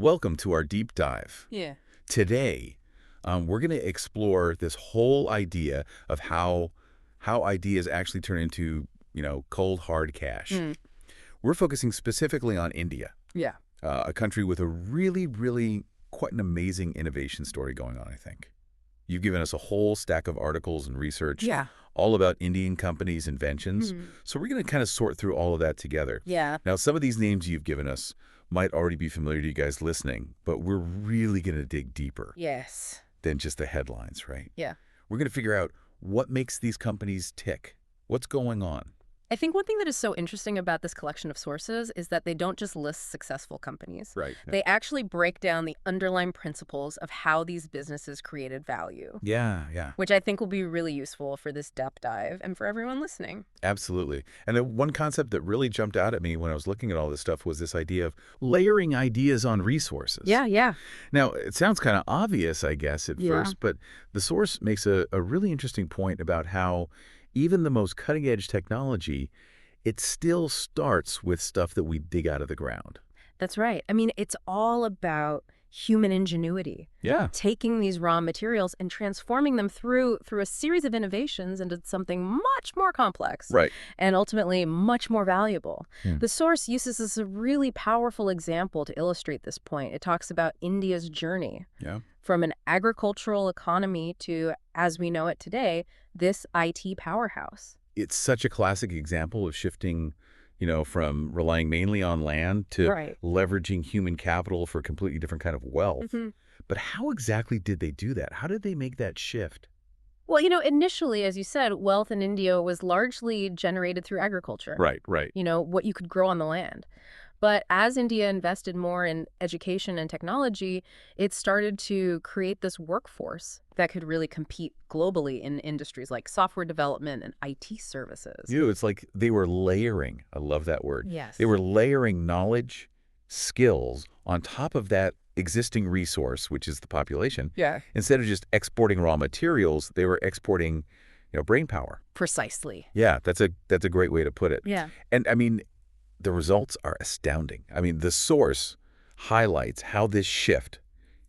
welcome to our deep dive. Yeah. Today, we're going to explore this whole idea of how ideas actually turn into, cold, hard cash. Mm. We're focusing specifically on India, Yeah. a country with a really, really quite an amazing innovation story going on, I think. You've given us a whole stack of articles and research Yeah. all about Indian companies' inventions. Mhm. So we're going to kind of sort through all of that together. Yeah. Now, some of these names you've given us might already be familiar to you guys listening, but we're really going to dig deeper Yes. than just the headlines, right? Yeah. We're going to figure out what makes these companies tick. What's going on? I think one thing that is so interesting about this collection of sources is that they don't just list successful companies. Right. They actually break down the underlying principles of how these businesses created value, Yeah. which I think will be really useful for this depth dive and for everyone listening. Absolutely. And one concept that really jumped out at me when I was looking at all this stuff was this idea of layering ideas on resources. Yeah. Now, it sounds kind of obvious, I guess, at Yeah. first, but the source makes a really interesting point about how even the most cutting-edge technology, it still starts with stuff that we dig out of the ground. That's right. I mean, it's all about human ingenuity. Yeah. Taking these raw materials and transforming them through a series of innovations into something much more complex. Right. And ultimately much more valuable. Hmm. The source uses this a really powerful example to illustrate this point. It talks about India's journey Yeah. from an agricultural economy to, as we know it today, this IT powerhouse. It's such a classic example of shifting, from relying mainly on land to Right. leveraging human capital for a completely different kind of wealth. Mhm. But how exactly did they do that? How did they make that shift? Well, initially, as you said, wealth in India was largely generated through agriculture. Right. What you could grow on the land. But as India invested more in education and technology, it started to create this workforce that could really compete globally in industries like software development and IT services. It's like they were layering. I love that word. Yes. They were layering knowledge, skills on top of that existing resource, which is the population. Yeah. Instead of just exporting raw materials, they were exporting, brain power. Precisely. Yeah, that's a great way to put it. Yeah. And I mean, the results are astounding. I mean, the source highlights how this shift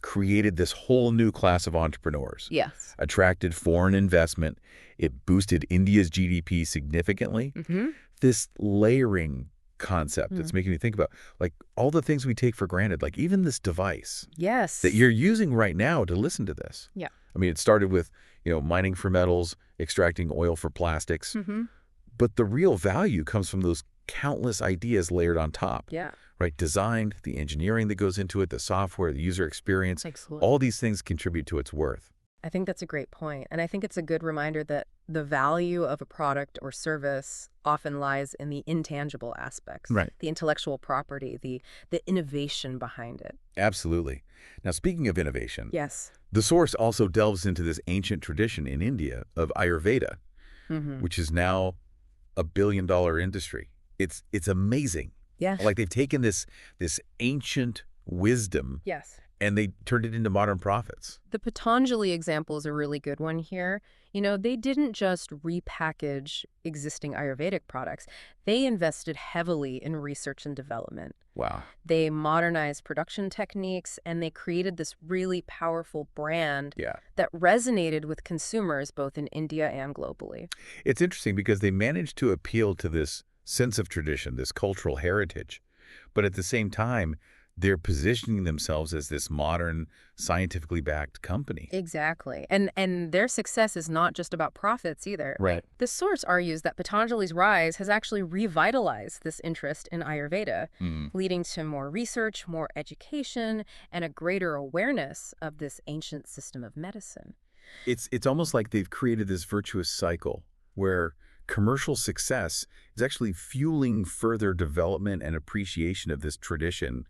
created this whole new class of entrepreneurs. Yes. Attracted foreign investment. It boosted India's GDP significantly. Mm-hmm. This layering concept that's making me think about, like, all the things we take for granted, like even this device Yes. that you're using right now to listen to this. Yeah. I mean, it started with, mining for metals, extracting oil for plastics. Mm-hmm. But the real value comes from those countless ideas layered on top. Yeah. Right? Design, the engineering that goes into it, the software, the user experience, Excellent. all these things contribute to its worth. I think that's a great point. And I think it's a good reminder that the value of a product or service often lies in the intangible aspects. Right. The intellectual property, the innovation behind it. Absolutely. Now, speaking of innovation, Yes. the source also delves into this ancient tradition in India of Ayurveda, Mm-hmm. which is now a billion-dollar industry. It's amazing. Yeah. Like they've taken this ancient wisdom Yes. and they turned it into modern profits. The Patanjali example is a really good one here. They didn't just repackage existing Ayurvedic products. They invested heavily in research and development. Wow. They modernized production techniques, and they created this really powerful brand Yeah. that resonated with consumers both in India and globally. It's interesting because they managed to appeal to this sense of tradition, this cultural heritage, but at the same time, they're positioning themselves as this modern, scientifically backed company. Exactly. And their success is not just about profits either. Right. The source argues that Patanjali's rise has actually revitalized this interest in Ayurveda, leading to more research, more education, and a greater awareness of this ancient system of medicine. It's almost like they've created this virtuous cycle where commercial success is actually fueling further development and appreciation of this tradition,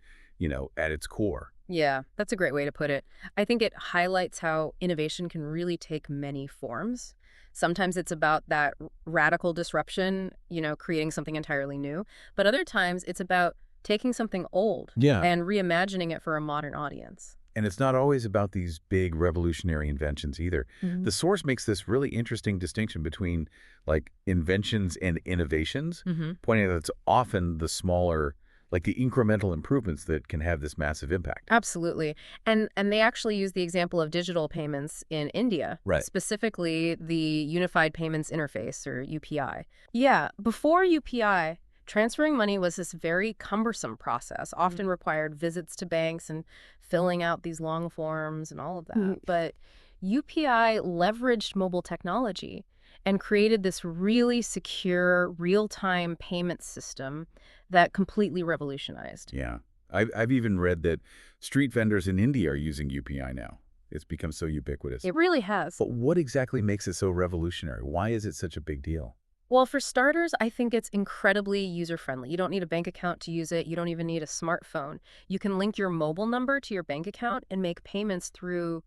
at its core. Yeah, that's a great way to put it. I think it highlights how innovation can really take many forms. Sometimes it's about that radical disruption, creating something entirely new. But other times it's about taking something old and reimagining it for a modern audience. And it's not always about these big revolutionary inventions either. Mm-hmm. The source makes this really interesting distinction between like inventions and innovations, pointing out that it's often the smaller, like the incremental improvements that can have this massive impact. Absolutely. And they actually use the example of digital payments in India, Right. specifically the Unified Payments Interface, or UPI. Yeah, before UPI, transferring money was this very cumbersome process, often required visits to banks and filling out these long forms and all of that. But UPI leveraged mobile technology and created this really secure, real-time payment system that completely revolutionized. Yeah. I've even read that street vendors in India are using UPI now. It's become so ubiquitous. It really has. But what exactly makes it so revolutionary? Why is it such a big deal? Well, for starters, I think it's incredibly user-friendly. You don't need a bank account to use it. You don't even need a smartphone. You can link your mobile number to your bank account and make payments through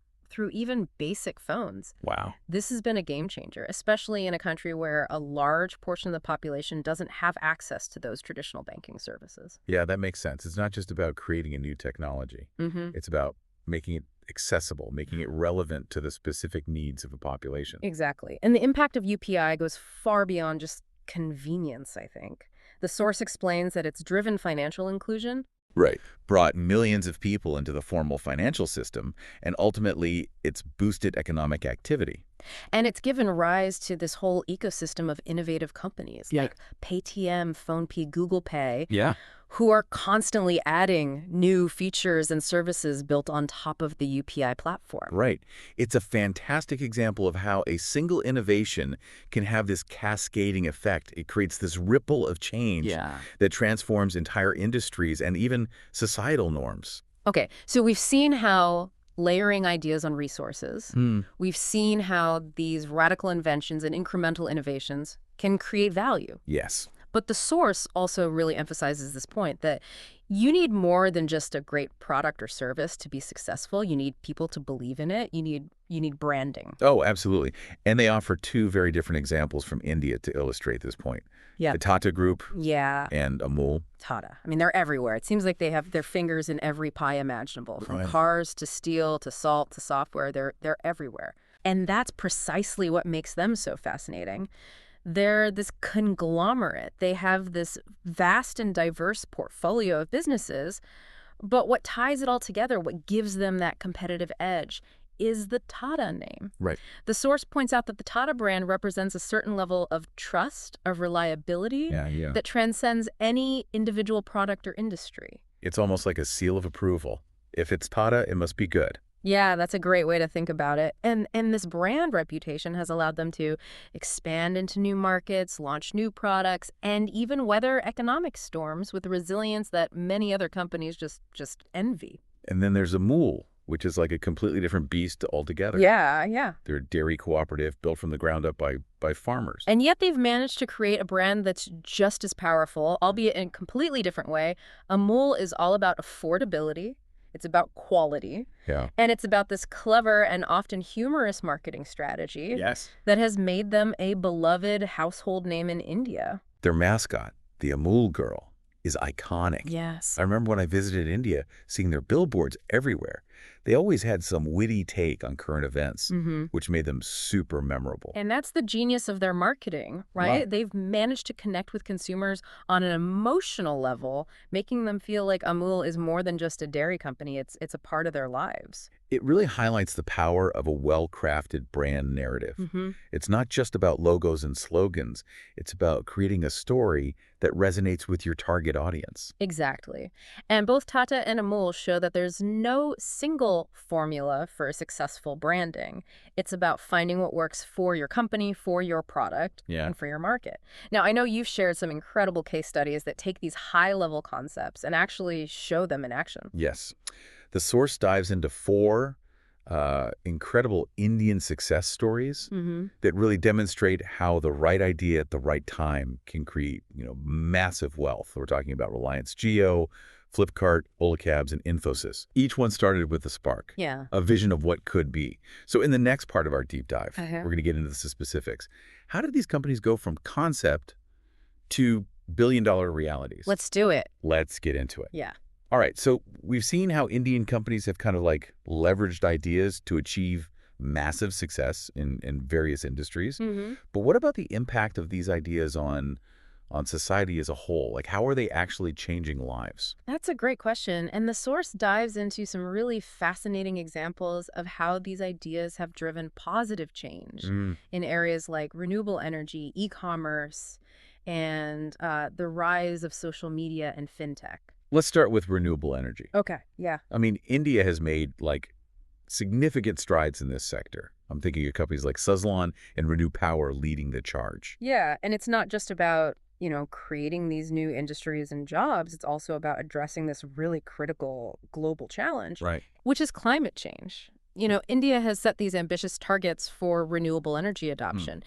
even basic phones. Wow. This has been a game changer, especially in a country where a large portion of the population doesn't have access to those traditional banking services. Yeah, that makes sense. It's not just about creating a new technology. It's about making it accessible, making it relevant to the specific needs of a population. Exactly. And the impact of UPI goes far beyond just convenience, I think. The source explains that it's driven financial inclusion. Right. Brought millions of people into the formal financial system, and ultimately, it's boosted economic activity. And it's given rise to this whole ecosystem of innovative companies like Paytm, PhonePe, Google Pay, who are constantly adding new features and services built on top of the UPI platform. Right. It's a fantastic example of how a single innovation can have this cascading effect. It creates this ripple of change that transforms entire industries and even societal norms. Okay, so we've seen how layering ideas on resources, we've seen how these radical inventions and incremental innovations can create value. Yes. But the source also really emphasizes this point that you need more than just a great product or service to be successful. You need people to believe in it. You need branding. Oh, absolutely. And they offer two very different examples from India to illustrate this point. Yeah. The Tata Group Yeah. and Amul. Tata. I mean, they're everywhere. It seems like they have their fingers in every pie imaginable, from Right. cars to steel to salt to software. They're everywhere. And that's precisely what makes them so fascinating. They're this conglomerate. They have this vast and diverse portfolio of businesses, but what ties it all together, what gives them that competitive edge, is the Tata name. Right. The source points out that the Tata brand represents a certain level of trust, of reliability, Yeah. that transcends any individual product or industry. It's almost like a seal of approval. If it's Tata, it must be good. Yeah, that's a great way to think about it. And this brand reputation has allowed them to expand into new markets, launch new products, and even weather economic storms with the resilience that many other companies just envy. And then there's Amul, which is like a completely different beast altogether. Yeah. They're a dairy cooperative built from the ground up by farmers. And yet they've managed to create a brand that's just as powerful, albeit in a completely different way. Amul is all about affordability. It's about quality. Yeah. And it's about this clever and often humorous marketing strategy that has made them a beloved household name in India. Their mascot, the Amul girl, is iconic. Yes. I remember when I visited India, seeing their billboards everywhere. They always had some witty take on current events, which made them super memorable. And that's the genius of their marketing, right? Wow. They've managed to connect with consumers on an emotional level, making them feel like Amul is more than just a dairy company. It's a part of their lives. It really highlights the power of a well-crafted brand narrative. It's not just about logos and slogans. It's about creating a story that resonates with your target audience. Exactly. And both Tata and Amul show that there's no single formula for successful branding. It's about finding what works for your company, for your product, and for your market. Now, I know you've shared some incredible case studies that take these high-level concepts and actually show them in action. Yes. The source dives into four incredible Indian success stories that really demonstrate how the right idea at the right time can create, massive wealth. We're talking about Reliance Jio, Flipkart, Olacabs, and Infosys. Each one started with a spark, a vision of what could be. So in the next part of our deep dive, we're going to get into the specifics. How did these companies go from concept to billion-dollar realities? Let's do it. Let's get into it. Yeah. All right, so we've seen how Indian companies have kind of like leveraged ideas to achieve massive success in various industries. But what about the impact of these ideas on on society as a whole? Like, how are they actually changing lives? That's a great question. And the source dives into some really fascinating examples of how these ideas have driven positive change Mm. in areas like renewable energy, e-commerce, and the rise of social media and fintech. Let's start with renewable energy. Okay, yeah. I mean, India has made like significant strides in this sector. I'm thinking of companies like Suzlon and Renew Power leading the charge. Yeah, and it's not just about, creating these new industries and jobs. It's also about addressing this really critical global challenge, Right. which is climate change. India has set these ambitious targets for renewable energy Hmm. adoption.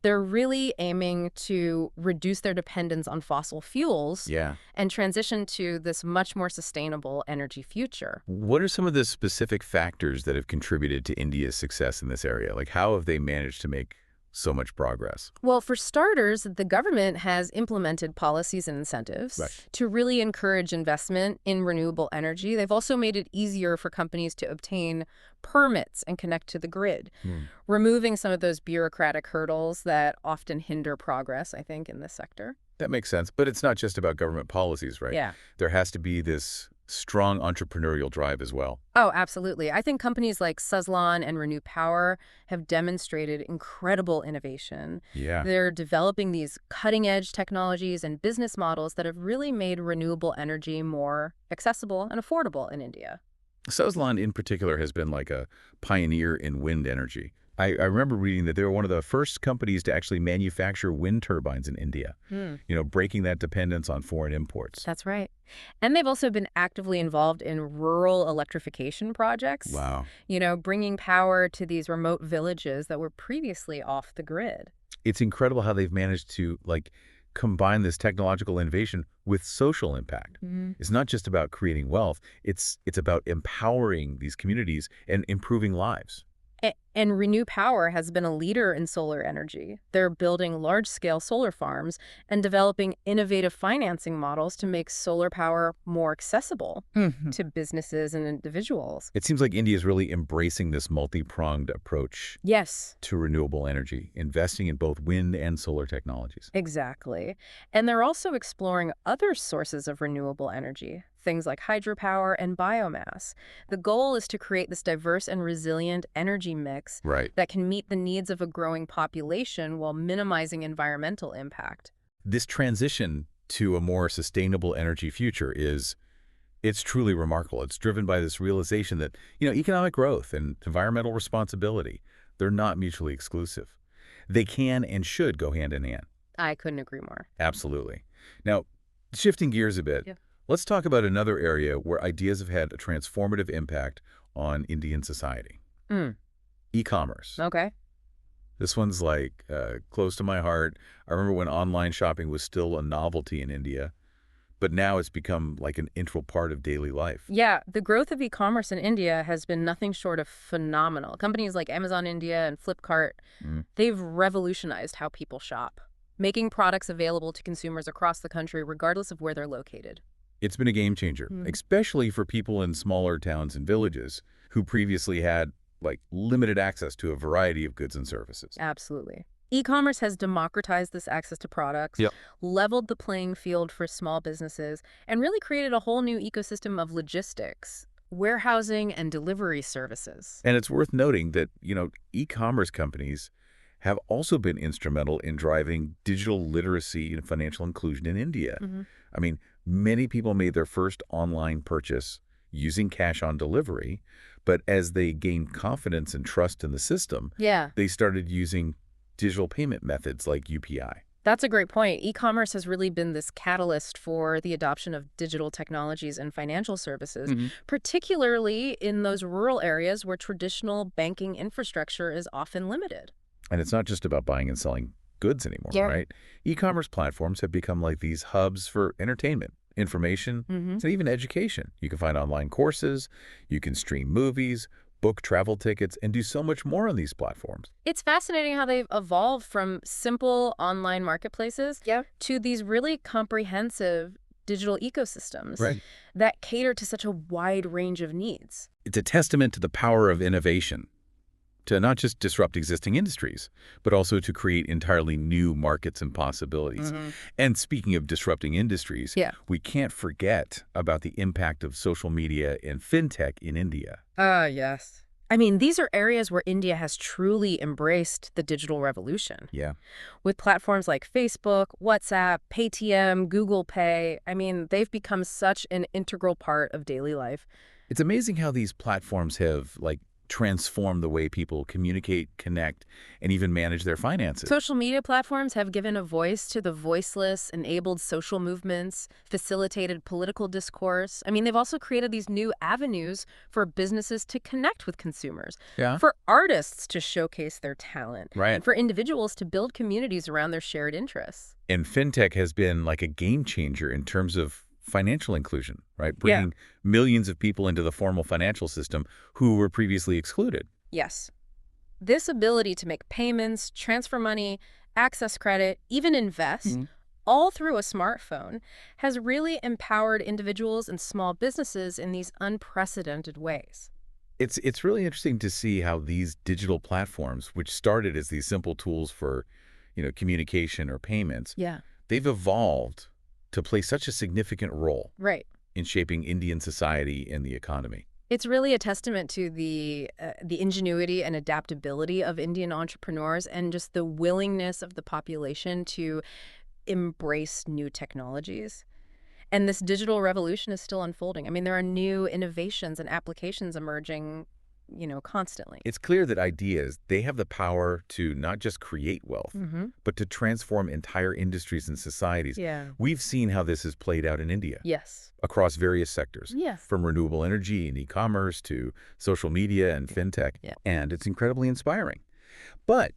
They're really aiming to reduce their dependence on fossil fuels Yeah. and transition to this much more sustainable energy future. What are some of the specific factors that have contributed to India's success in this area? Like, how have they managed to make so much progress? Well, for starters, the government has implemented policies and Right. incentives to really encourage investment in renewable energy. They've also made it easier for companies to obtain permits and connect to the grid, Hmm. removing some of those bureaucratic hurdles that often hinder progress, I think, in this sector. That makes sense. But it's not just about government policies, right? Yeah. There has to be this strong entrepreneurial drive as well. Oh, absolutely. I think companies like Suzlon and Renew Power have demonstrated incredible innovation. Yeah. They're developing these cutting-edge technologies and business models that have really made renewable energy more accessible and affordable in India. Suzlon in particular has been like a pioneer in wind energy. I remember reading that they were one of the first companies to actually manufacture wind turbines in India, Hmm. breaking that dependence on foreign imports. That's right. And they've also been actively involved in rural electrification projects, Wow. bringing power to these remote villages that were previously off the grid. It's incredible how they've managed to like combine this technological innovation with social impact. Mhm. It's not just about creating wealth, it's about empowering these communities and improving lives. And Renew Power has been a leader in solar energy. They're building large-scale solar farms and developing innovative financing models to make solar power more accessible to businesses and individuals. It seems like India is really embracing this multi-pronged approach Yes, to renewable energy, investing in both wind and solar technologies. exactly. And they're also exploring other sources of renewable energy, things like hydropower and biomass. The goal is to create this diverse and resilient energy mix Right. that can meet the needs of a growing population while minimizing environmental impact. This transition to a more sustainable energy future it's truly remarkable. It's driven by this realization that, economic growth and environmental responsibility, they're not mutually exclusive. They can and should go hand in hand. I couldn't agree more. Absolutely. Now, shifting gears a bit, Yeah. let's talk about another area where ideas have had a transformative impact on Indian society. Mm, E-commerce. okay. This one's like close to my heart. I remember when online shopping was still a novelty in India, but now it's become like an integral part of daily life. Yeah, the growth of e-commerce in India has been nothing short of phenomenal. Companies like Amazon India and Flipkart, Mm. they've revolutionized how people shop, making products available to consumers across the country regardless of where they're located. It's been a game changer, Mm. especially for people in smaller towns and villages who previously had like limited access to a variety of goods and services. Absolutely. E-commerce has democratized this access to products, Yep. leveled the playing field for small businesses, and really created a whole new ecosystem of logistics, warehousing, and delivery services. And it's worth noting that, e-commerce companies have also been instrumental in driving digital literacy and financial inclusion in India. Hmm. I mean, many people made their first online purchase using cash on delivery, but as they gained confidence and trust in the system, Yeah. they started using digital payment methods like UPI. That's a great point. E-commerce has really been this catalyst for the adoption of digital technologies and financial services, Mhm. particularly in those rural areas where traditional banking infrastructure is often limited. And it's not just about buying and selling goods anymore, Yeah. right? E-commerce platforms have become like these hubs for entertainment, information, Hmm. and even education. You can find online courses, you can stream movies, book travel tickets, and do so much more on these platforms. It's fascinating how they've evolved from simple online marketplaces to these really comprehensive digital ecosystems Right. that cater to such a wide range of needs. It's a testament to the power of innovation to not just disrupt existing industries, but also to create entirely new markets and possibilities. Hmm. And speaking of disrupting industries, Yeah. we can't forget about the impact of social media and fintech in India. Yes. I mean, these are areas where India has truly embraced the digital revolution. Yeah. With platforms like Facebook, WhatsApp, Paytm, Google Pay, I mean, they've become such an integral part of daily life. It's amazing how these platforms have, transformed the way people communicate, connect, and even manage their finances. Social media platforms have given a voice to the voiceless, enabled social movements, facilitated political discourse. I mean, they've also created these new avenues for businesses to connect with consumers, Yeah. for artists to showcase their talent, Right. and for individuals to build communities around their shared interests. And fintech has been like a game changer in terms of financial inclusion, right? Yeah. Bringing millions of people into the formal financial system who were previously excluded. Yes. This ability to make payments, transfer money, access credit, even invest, Mhm. all through a smartphone, has really empowered individuals and small businesses in these unprecedented ways. It's really interesting to see how these digital platforms, which started as these simple tools for, communication or payments, Yeah. they've evolved to play such a significant role Right. in shaping Indian society and the economy. It's really a testament to the ingenuity and adaptability of Indian entrepreneurs and just the willingness of the population to embrace new technologies. And this digital revolution is still unfolding. I mean, there are new innovations and applications emerging, constantly. It's clear that ideas, they have the power to not just create wealth, Mm-hmm. but to transform entire industries and societies. Yeah. We've seen how this has played out in India Yes. across various sectors, Yes. from renewable energy and e-commerce to social media and fintech. Yeah. And it's incredibly inspiring. But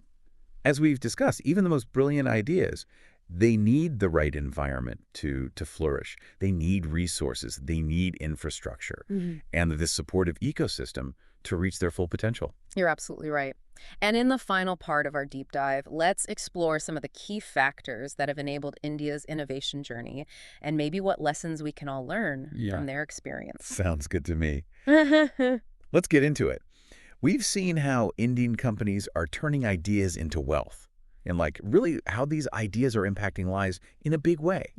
as we've discussed, even the most brilliant ideas, they need the right environment to flourish. They need resources. They need infrastructure. Hmm. And this supportive ecosystem to reach their full potential. You're absolutely right. And in the final part of our deep dive, let's explore some of the key factors that have enabled India's innovation journey and maybe what lessons we can all learn Yeah. from their experience. Sounds good to me. Yeah. Let's get into it. We've seen how Indian companies are turning ideas into wealth and really how these ideas are impacting lives in a big way.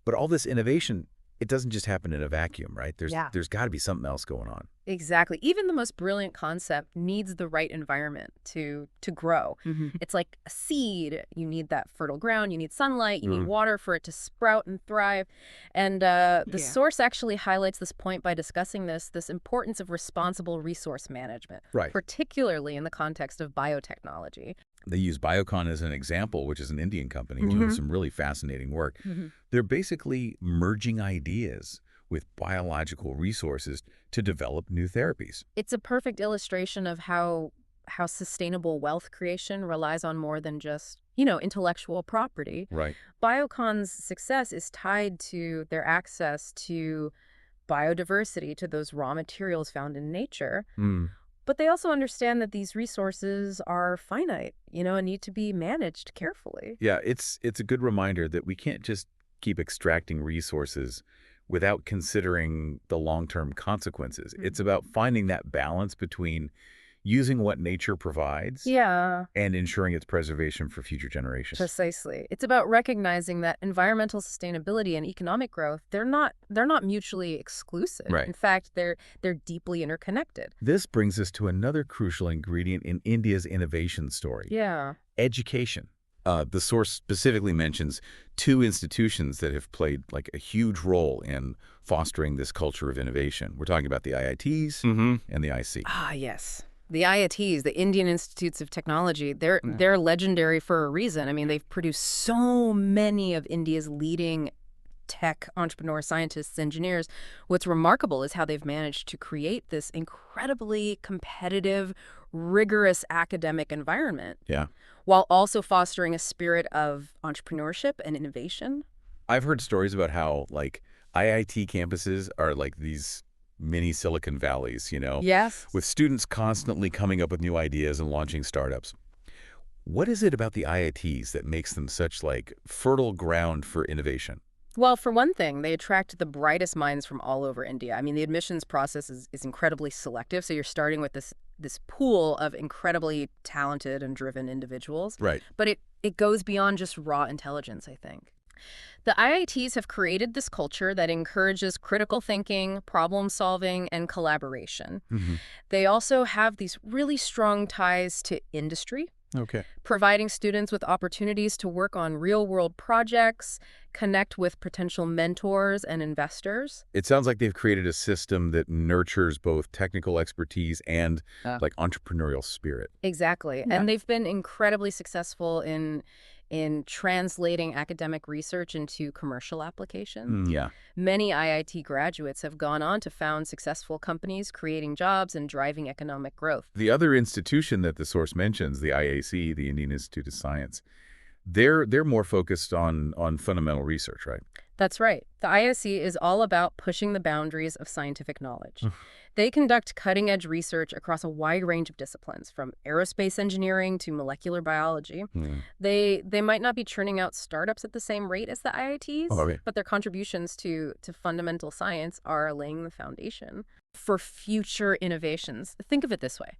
But all this innovation, it doesn't just happen in a vacuum, right? Yeah. There's got to be something else going on. Exactly. Even the most brilliant concept needs the right environment to grow. It's like a seed. You need that fertile ground, you need sunlight, you need water for it to sprout and thrive. And the source actually highlights this point by discussing this importance of responsible resource management, Right. particularly in the context of biotechnology. They use Biocon as an example, which is an Indian company doing some really fascinating work. They're basically merging ideas with biological resources to develop new therapies. It's a perfect illustration of how sustainable wealth creation relies on more than just, intellectual property. Right. Biocon's success is tied to their access to biodiversity, to those raw materials found in nature. But they also understand that these resources are finite, and need to be managed carefully. Yeah, it's a good reminder that we can't just keep extracting resources without considering the long-term consequences. It's about finding that balance between using what nature provides Yeah, and ensuring its preservation for future generations. precisely. It's about recognizing that environmental sustainability and economic growth, they're not mutually exclusive. Right. In fact, they're deeply interconnected. This brings us to another crucial ingredient in India's innovation story: Yeah. education. The source specifically mentions two institutions that have played a huge role in fostering this culture of innovation. We're talking about the IITs and the IC. Ah, yes. The IITs, the Indian Institutes of Technology, they're legendary for a reason. I mean, they've produced so many of India's leading tech entrepreneurs, scientists, engineers. What's remarkable is how they've managed to create this incredibly competitive, rigorous academic environment, Yeah. while also fostering a spirit of entrepreneurship and innovation. I've heard stories about how IIT campuses are these mini Silicon Valleys, Yes. with students constantly coming up with new ideas and launching startups. What is it about the IITs that makes them such fertile ground for innovation? Well, for one thing, they attract the brightest minds from all over India. I mean, the admissions process is incredibly selective, so you're starting with this pool of incredibly talented and driven individuals. Right. But it goes beyond just raw intelligence, I think. The IITs have created this culture that encourages critical thinking, problem solving, and collaboration. Hmm. They also have these really strong ties to industry, Okay. providing students with opportunities to work on real-world projects, connect with potential mentors and investors. It sounds like they've created a system that nurtures both technical expertise and like entrepreneurial spirit. Exactly. Yeah. And they've been incredibly successful in translating academic research into commercial applications. Yeah. Many IIT graduates have gone on to found successful companies, creating jobs and driving economic growth. The other institution that the source mentions, the IAC, the Indian Institute of Science, they're more focused on fundamental research, right? That's right. The ISC is all about pushing the boundaries of scientific knowledge. They conduct cutting-edge research across a wide range of disciplines, from aerospace engineering to molecular biology. Hmm. They might not be churning out startups at the same rate as the IITs, Oh, okay. but their contributions to fundamental science are laying the foundation for future innovations. Think of it this way.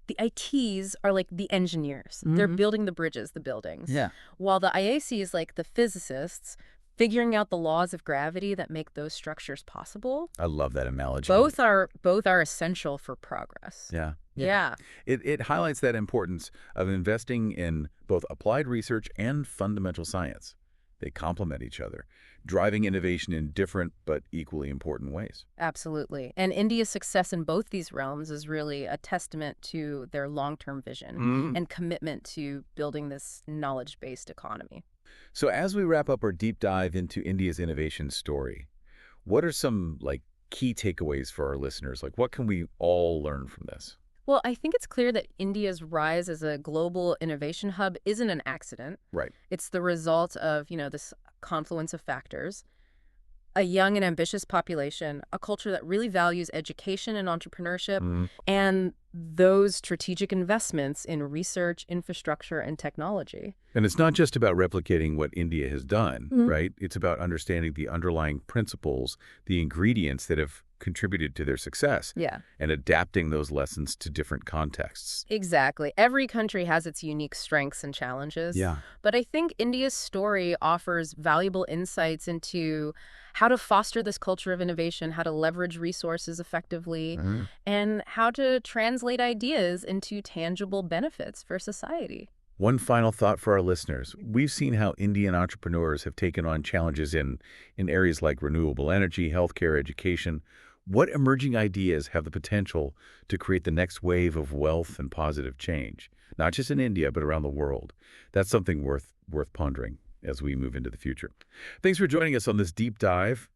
The ITs are like the engineers. They're building the bridges, the buildings. Yeah. While the IAC is like the physicists, figuring out the laws of gravity that make those structures possible. I love that analogy. Both are essential for progress. Yeah. Yeah. It highlights that importance of investing in both applied research and fundamental science. They complement each other, driving innovation in different but equally important ways. Absolutely. And India's success in both these realms is really a testament to their long-term vision and commitment to building this knowledge-based economy. So as we wrap up our deep dive into India's innovation story, what are some key takeaways for our listeners? What can we all learn from this? Well, I think it's clear that India's rise as a global innovation hub isn't an accident. Right. It's the result of, this confluence of factors: a young and ambitious population, a culture that really values education and entrepreneurship, and those strategic investments in research, infrastructure, and technology. And it's not just about replicating what India has done, right? It's about understanding the underlying principles, the ingredients that have contributed to their success, Yeah. and adapting those lessons to different contexts. Exactly. Every country has its unique strengths and challenges. Yeah. But I think India's story offers valuable insights into how to foster this culture of innovation, how to leverage resources effectively, and how to translate ideas into tangible benefits for society. One final thought for our listeners. We've seen how Indian entrepreneurs have taken on challenges in areas like renewable energy, healthcare, education. What emerging ideas have the potential to create the next wave of wealth and positive change, not just in India, but around the world? That's something worth pondering as we move into the future. Thanks for joining us on this deep dive.